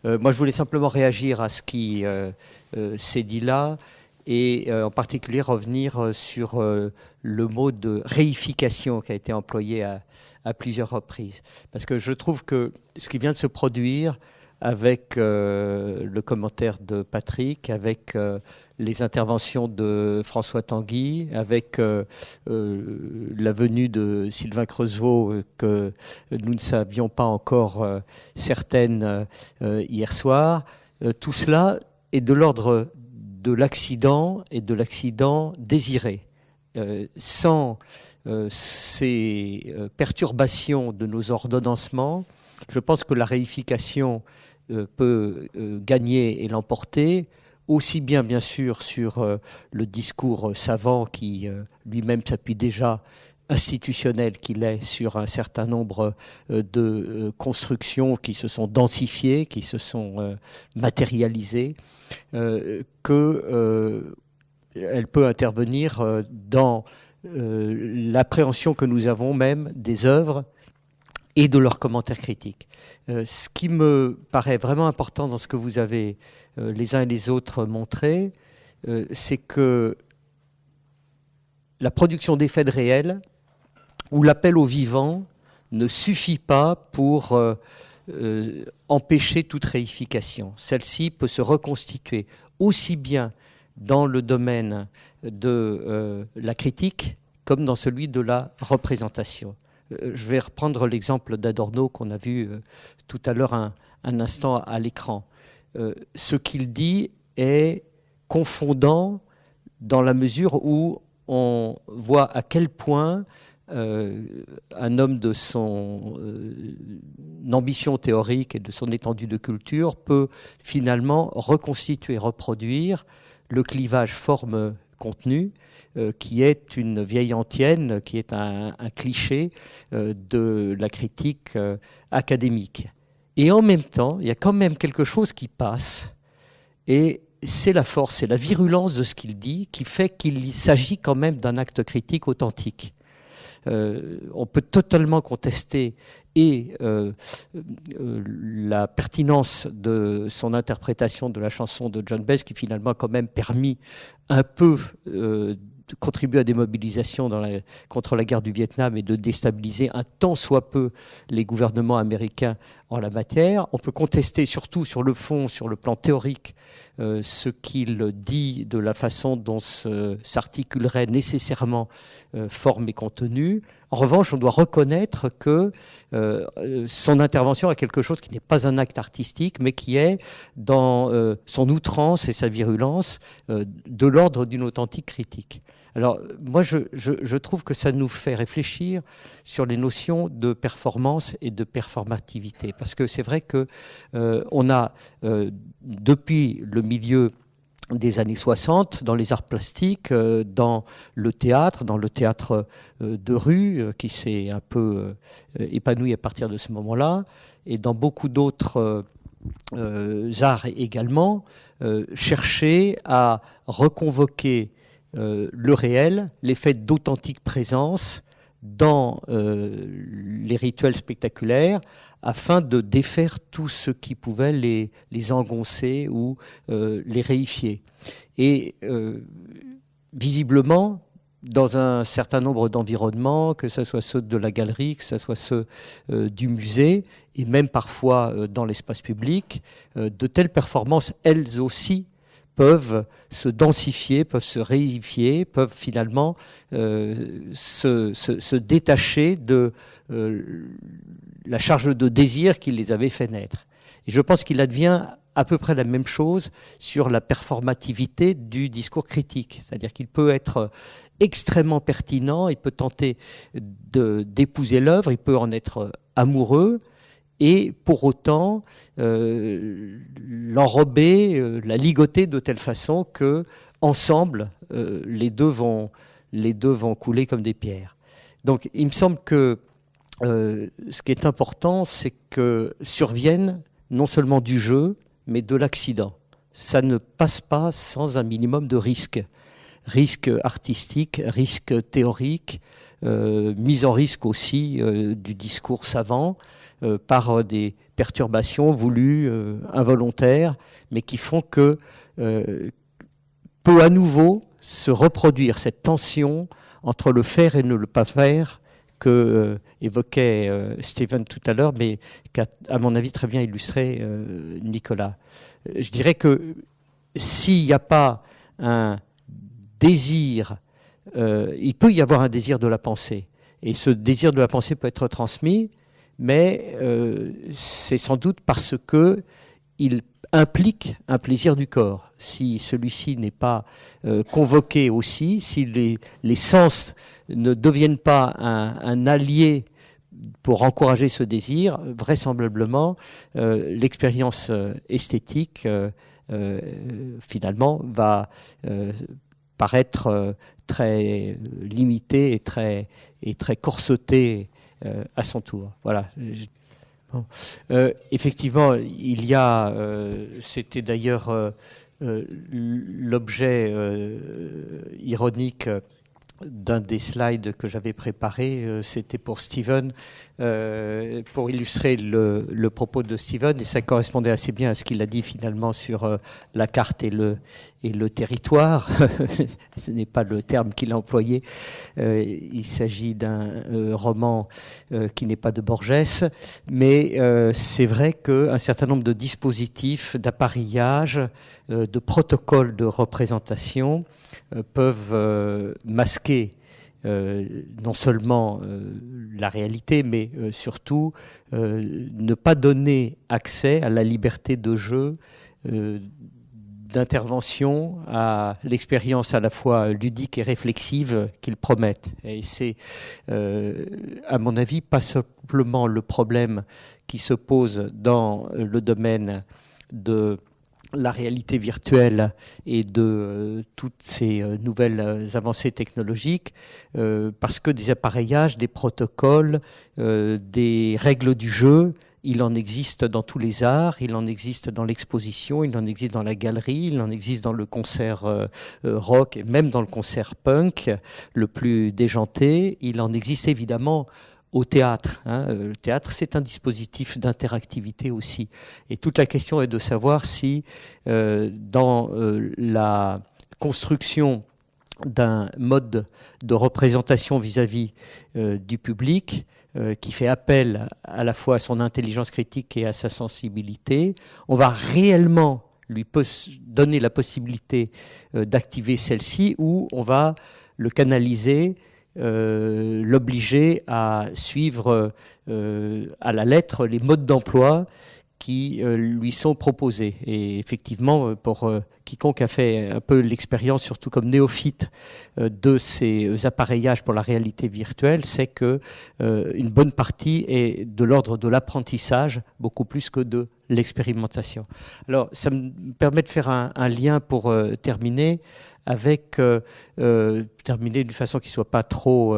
Moi, je voulais simplement réagir à ce qui s'est dit là et en particulier revenir sur le mot de réification qui a été employé à plusieurs reprises. Parce que je trouve que ce qui vient de se produire avec le commentaire de Patrick, avec les interventions de François Tanguy, avec la venue de Sylvain Creusot, que nous ne savions pas encore certaines hier soir, tout cela est de l'ordre de l'accident et de l'accident désiré. Sans ces perturbations de nos ordonnancements, je pense que la réification peut gagner et l'emporter, aussi bien sûr sur le discours savant qui lui-même s'appuie déjà, institutionnel qu'il est, sur un certain nombre de constructions qui se sont densifiées, qui se sont matérialisées, qu'elle peut intervenir dans l'appréhension que nous avons même des œuvres et de leurs commentaires critiques. Ce qui me paraît vraiment important dans ce que vous avez les uns et les autres montré, c'est que la production des faits réels ou l'appel au vivant ne suffit pas pour empêcher toute réification. Celle-ci peut se reconstituer aussi bien dans le domaine de la critique comme dans celui de la représentation. Je vais reprendre l'exemple d'Adorno qu'on a vu tout à l'heure un instant à l'écran. Ce qu'il dit est confondant dans la mesure où on voit à quel point un homme de son ambition théorique et de son étendue de culture peut finalement reconstituer, reproduire le clivage forme-contenu qui est une vieille antienne, qui est un cliché de la critique académique. Et en même temps, il y a quand même quelque chose qui passe, et c'est la force, c'est la virulence de ce qu'il dit qui fait qu'il s'agit quand même d'un acte critique authentique. On peut totalement contester et la pertinence de son interprétation de la chanson de John Bess, qui finalement a quand même permis un peu de contribuer à des mobilisations contre la guerre du Vietnam et de déstabiliser un tant soit peu les gouvernements américains en la matière. On peut contester surtout sur le fond, sur le plan théorique, ce qu'il dit de la façon dont s'articulerait nécessairement forme et contenu. En revanche, on doit reconnaître que son intervention a quelque chose qui n'est pas un acte artistique, mais qui est, dans son outrance et sa virulence, de l'ordre d'une authentique critique. Alors, moi, je trouve que ça nous fait réfléchir sur les notions de performance et de performativité. Parce que c'est vrai que on a, depuis le milieu des années 60, dans les arts plastiques, dans le théâtre de rue, qui s'est un peu épanoui à partir de ce moment-là, et dans beaucoup d'autres arts également, chercher à reconvoquer le réel, l'effet d'authentique présence dans les rituels spectaculaires, afin de défaire tout ce qui pouvait les engoncer ou les réifier. Et visiblement, dans un certain nombre d'environnements, que ce soit ceux de la galerie, que ce soit ceux du musée, et même parfois dans l'espace public, de telles performances, elles aussi, peuvent se densifier, peuvent se réifier, peuvent finalement se détacher de la charge de désir qui les avait fait naître. Et je pense qu'il advient à peu près la même chose sur la performativité du discours critique. C'est-à-dire qu'il peut être extrêmement pertinent, il peut tenter d'épouser l'œuvre, il peut en être amoureux, et pour autant l'enrober, la ligoter de telle façon que, ensemble, les deux vont couler comme des pierres. Donc il me semble que ce qui est important, c'est que survienne non seulement du jeu, mais de l'accident. Ça ne passe pas sans un minimum de risque. Risque artistique, risque théorique, mise en risque aussi du discours savant, par des perturbations voulues, involontaires, mais qui font que peut à nouveau se reproduire cette tension entre le faire et ne le pas faire que évoquait Stephen tout à l'heure, mais qu'a, à mon avis, très bien illustré Nicolas. Je dirais que s'il n'y a pas un désir, il peut y avoir un désir de la pensée, et ce désir de la pensée peut être transmis, mais c'est sans doute parce que il implique un plaisir du corps. Si celui-ci n'est pas convoqué aussi, si les sens ne deviennent pas un allié pour encourager ce désir, vraisemblablement, l'expérience esthétique, finalement, va paraître très limitée et très corsetée à son tour. Voilà. Bon. Effectivement, il y a, c'était d'ailleurs l'objet ironique d'un des slides que j'avais préparé, c'était pour Stephen, pour illustrer le propos de Stephen, et ça correspondait assez bien à ce qu'il a dit finalement sur la carte et le territoire. Ce n'est pas le terme qu'il a employé. Il s'agit d'un roman qui n'est pas de Borges, mais c'est vrai qu'un certain nombre de dispositifs, d'appareillage, de protocoles de représentation peuvent masquer non seulement la réalité, mais surtout ne pas donner accès à la liberté de jeu, d'intervention, à l'expérience à la fois ludique et réflexive qu'ils promettent. Et c'est, à mon avis, pas simplement le problème qui se pose dans le domaine de la réalité virtuelle et de toutes ces nouvelles avancées technologiques, parce que des appareillages, des protocoles, des règles du jeu, il en existe dans tous les arts, il en existe dans l'exposition, il en existe dans la galerie, il en existe dans le concert rock et même dans le concert punk le plus déjanté. Il en existe évidemment au théâtre. Le théâtre, c'est un dispositif d'interactivité aussi. Et toute la question est de savoir si, dans la construction d'un mode de représentation vis-à-vis du public, qui fait appel à la fois à son intelligence critique et à sa sensibilité, on va réellement lui donner la possibilité d'activer celle-ci, ou on va le canaliser, l'obliger à suivre à la lettre les modes d'emploi qui lui sont proposés. Et effectivement, pour quiconque a fait un peu l'expérience, surtout comme néophyte, de ces appareillages pour la réalité virtuelle, c'est que une bonne partie est de l'ordre de l'apprentissage, beaucoup plus que de l'expérimentation. Alors, ça me permet de faire un lien pour terminer, avec terminer d'une façon qui ne soit pas trop...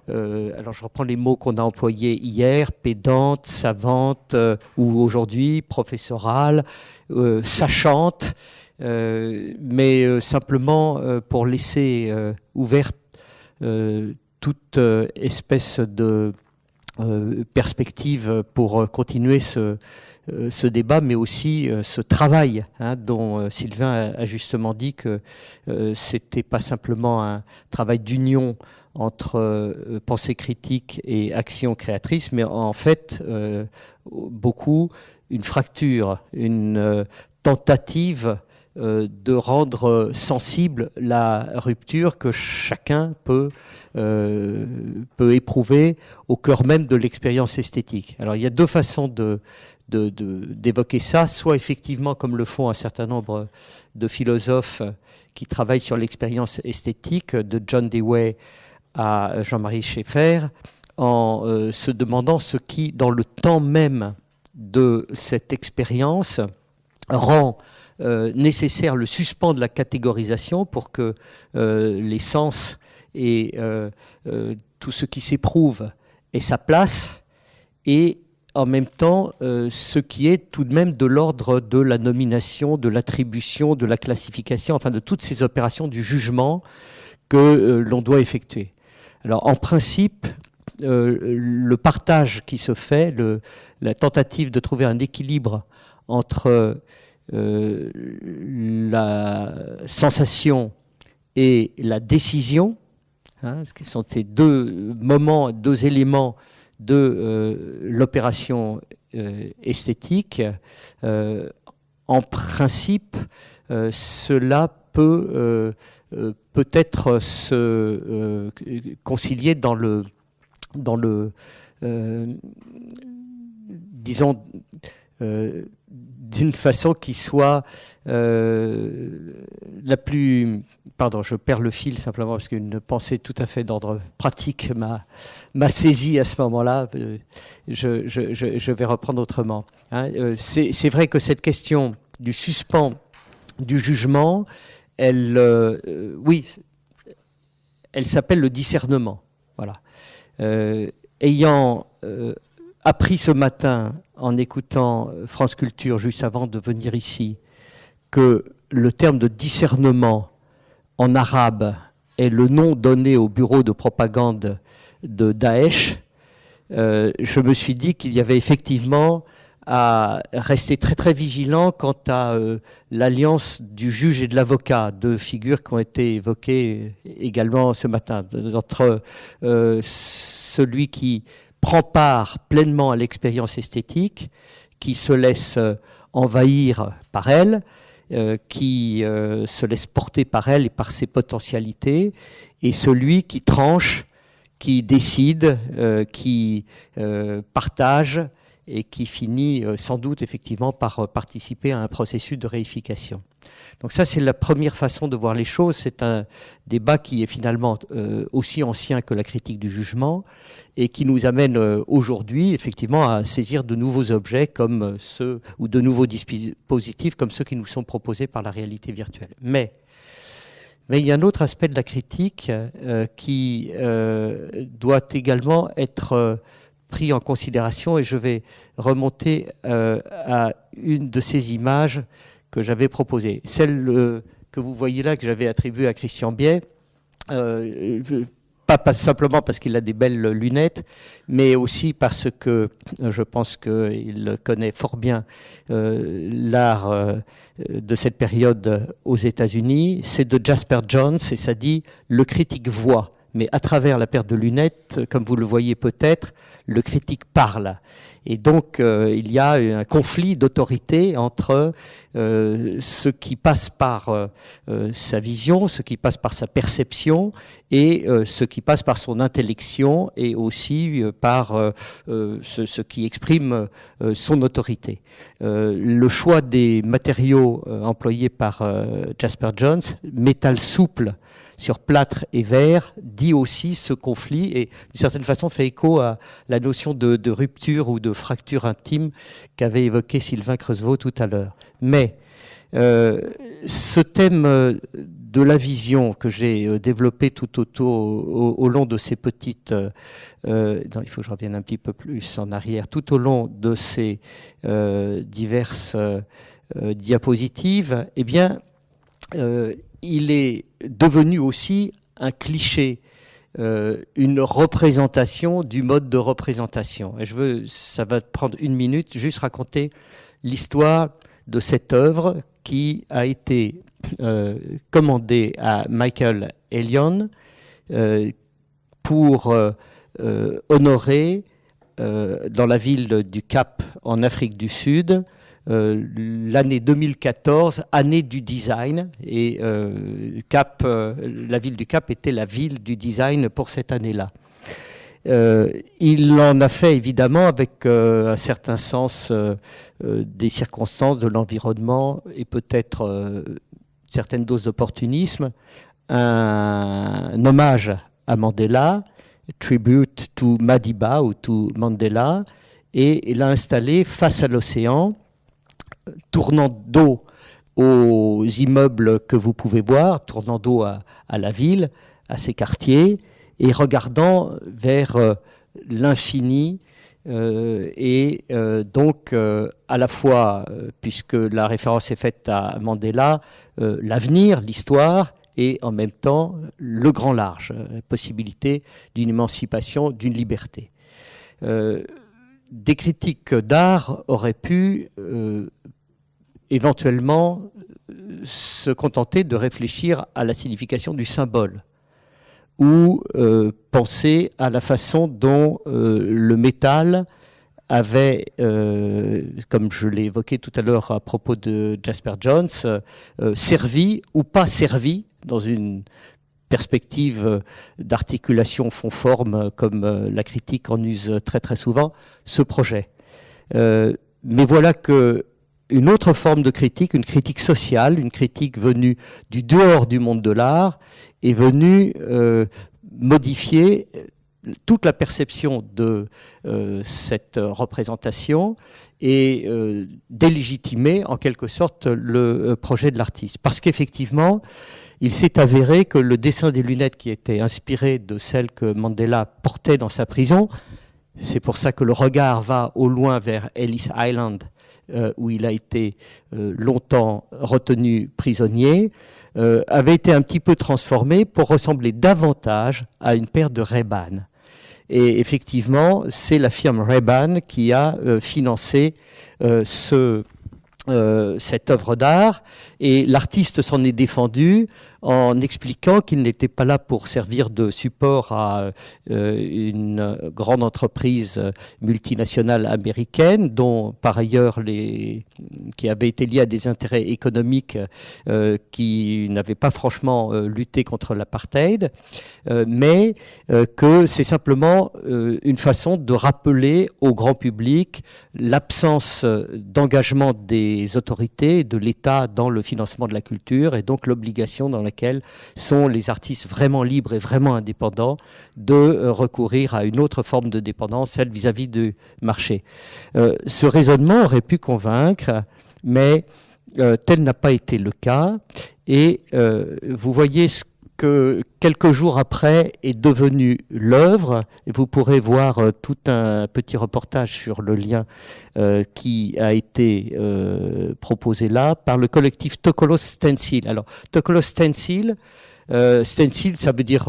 alors je reprends les mots qu'on a employés hier, pédante, savante, ou aujourd'hui professorale, sachante, mais simplement pour laisser ouverte toute espèce de perspective pour continuer ce débat, mais aussi ce travail, dont Sylvain a justement dit que c'était pas simplement un travail d'union entre pensée critique et action créatrice, mais en fait beaucoup une fracture, une tentative de rendre sensible la rupture que chacun peut éprouver au cœur même de l'expérience esthétique. Alors il y a deux façons d'évoquer ça, soit effectivement comme le font un certain nombre de philosophes qui travaillent sur l'expérience esthétique, de John Dewey à Jean-Marie Schaeffer, en se demandant ce qui, dans le temps même de cette expérience, rend nécessaire le suspens de la catégorisation pour que les sens et tout ce qui s'éprouve ait sa place, et en même temps ce qui est tout de même de l'ordre de la nomination, de l'attribution, de la classification, enfin de toutes ces opérations du jugement que l'on doit effectuer. Alors en principe, le partage qui se fait, la tentative de trouver un équilibre entre la sensation et la décision, hein, ce qui sont ces deux moments, deux éléments de l'opération esthétique. En principe, cela peut peut-être se concilier dans le disons, d'une façon qui soit la plus... Pardon, je perds le fil simplement parce qu'une pensée tout à fait d'ordre pratique m'a saisi à ce moment-là. Je vais reprendre autrement. Hein. C'est vrai que cette question du suspens du jugement, oui, elle s'appelle le discernement. Voilà. Ayant appris ce matin, en écoutant France Culture juste avant de venir ici, que le terme de discernement en arabe est le nom donné au bureau de propagande de Daesh, je me suis dit qu'il y avait effectivement à rester très très vigilant quant à l'alliance du juge et de l'avocat, deux figures qui ont été évoquées également ce matin, entre celui qui prend part pleinement à l'expérience esthétique, qui se laisse envahir par elle, qui se laisse porter par elle et par ses potentialités, et celui qui tranche, qui décide, qui partage et qui finit sans doute effectivement par participer à un processus de réification. Donc ça, c'est la première façon de voir les choses. C'est un débat qui est finalement aussi ancien que la critique du jugement et qui nous amène aujourd'hui effectivement à saisir de nouveaux objets comme ceux, ou de nouveaux dispositifs comme ceux qui nous sont proposés par la réalité virtuelle. Mais il y a un autre aspect de la critique qui doit également être pris en considération, et je vais remonter à une de ces images que j'avais proposées. Celle que vous voyez là, que j'avais attribuée à Christian Biet, pas simplement parce qu'il a des belles lunettes, mais aussi parce que je pense qu'il connaît fort bien l'art de cette période aux États-Unis. C'est de Jasper Johns et ça dit « Le critique voit ». Mais à travers la paire de lunettes, comme vous le voyez peut-être, le critique parle. Et donc, il y a un conflit d'autorité entre ce qui passe par sa vision, ce qui passe par sa perception, et ce qui passe par son intellection, et aussi par ce qui exprime son autorité. Le choix des matériaux employés par Jasper Johns, métal souple, sur plâtre et verre, dit aussi ce conflit et d'une certaine façon fait écho à la notion de rupture ou de fracture intime qu'avait évoqué Sylvain Creusevaux tout à l'heure. Mais ce thème de la vision que j'ai développé tout au long de ces petites... non, il faut que je revienne un petit peu plus en arrière. Tout au long de ces diverses diapositives, eh bien... il est devenu aussi un cliché, une représentation du mode de représentation. Et ça va prendre une minute, juste raconter l'histoire de cette œuvre qui a été commandée à Michael Elion pour honorer dans la ville du Cap en Afrique du Sud l'année 2014, année du design, et la ville du Cap était la ville du design pour cette année-là. Il en a fait évidemment avec un certain sens des circonstances, de l'environnement et peut-être certaines doses d'opportunisme, un hommage à Mandela, tribute to Madiba ou to Mandela, et il l'a installé face à l'océan, tournant dos aux immeubles que vous pouvez voir, tournant dos à la ville, à ses quartiers, et regardant vers l'infini, et donc à la fois, puisque la référence est faite à Mandela, l'avenir, l'histoire, et en même temps le grand large, la possibilité d'une émancipation, d'une liberté. Des critiques d'art auraient pu éventuellement se contenter de réfléchir à la signification du symbole ou penser à la façon dont le métal avait, comme je l'ai évoqué tout à l'heure à propos de Jasper Johns, servi ou pas servi dans une perspective d'articulation fond-forme, comme la critique en use très très souvent, ce projet. Mais voilà que une autre forme de critique, une critique sociale, une critique venue du dehors du monde de l'art, est venue modifier toute la perception de cette représentation et délégitimer en quelque sorte le projet de l'artiste. Parce qu'effectivement, il s'est avéré que le dessin des lunettes qui était inspiré de celle que Mandela portait dans sa prison, c'est pour ça que le regard va au loin vers Ellis Island, où il a été longtemps retenu prisonnier, avait été un petit peu transformé pour ressembler davantage à une paire de Ray-Ban. Et effectivement, c'est la firme Ray-Ban qui a financé cette œuvre d'art, et l'artiste s'en est défendu en expliquant qu'il n'était pas là pour servir de support à une grande entreprise multinationale américaine, dont par ailleurs qui avait été liée à des intérêts économiques qui n'avaient pas franchement lutté contre l'apartheid, mais que c'est simplement une façon de rappeler au grand public l'absence d'engagement des autorités, de l'État dans le financement de la culture, et donc l'obligation dans laquelle sont les artistes vraiment libres et vraiment indépendants de recourir à une autre forme de dépendance, celle vis-à-vis du marché. Ce raisonnement aurait pu convaincre, mais tel n'a pas été le cas, et vous voyez ce que quelques jours après est devenue l'œuvre, et vous pourrez voir tout un petit reportage sur le lien qui a été proposé là par le collectif Tokolos Stencil. Alors, Tokolos Stencil, stencil, ça veut dire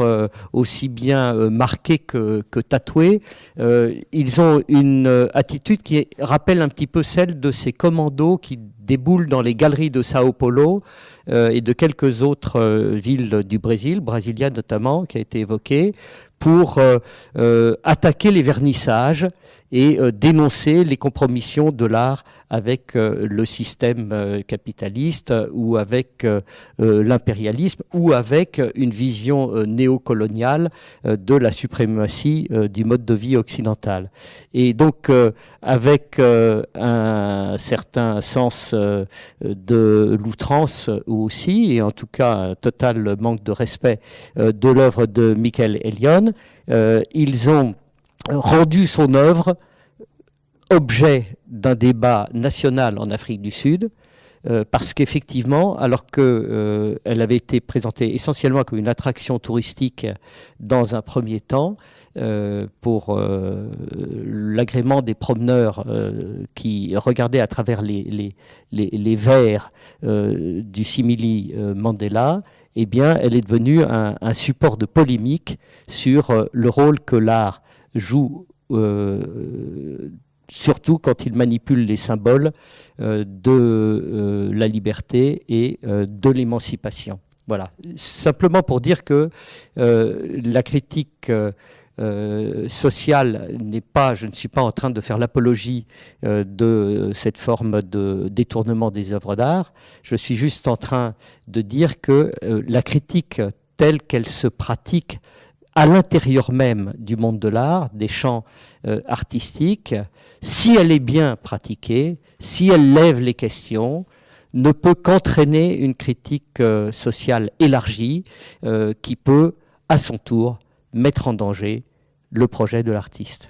aussi bien marqué que tatoué. Ils ont une attitude qui rappelle un petit peu celle de ces commandos qui déboulent dans les galeries de Sao Paulo et de quelques autres villes du Brésil, Brasilia notamment, qui a été évoquée, pour attaquer les vernissages et dénoncer les compromissions de l'art avec le système capitaliste ou avec l'impérialisme ou avec une vision néocoloniale de la suprématie du mode de vie occidental. Et donc avec un certain sens de l'outrance aussi, et en tout cas un total manque de respect de l'œuvre de Michael Elion, ils ont rendu son œuvre objet d'un débat national en Afrique du Sud, parce qu'effectivement, alors qu'elle avait été présentée essentiellement comme une attraction touristique dans un premier temps, pour l'agrément des promeneurs qui regardaient à travers les verres du simili Mandela, eh bien, elle est devenue un support de polémique sur le rôle que l'art joue, surtout quand il manipule les symboles de la liberté et de l'émancipation. Voilà. Simplement pour dire que la critique sociale n'est pas, je ne suis pas en train de faire l'apologie de cette forme de détournement des œuvres d'art. Je suis juste en train de dire que la critique telle qu'elle se pratique à l'intérieur même du monde de l'art, des champs artistiques, si elle est bien pratiquée, si elle lève les questions, ne peut qu'entraîner une critique sociale élargie qui peut, à son tour, mettre en danger le projet de l'artiste.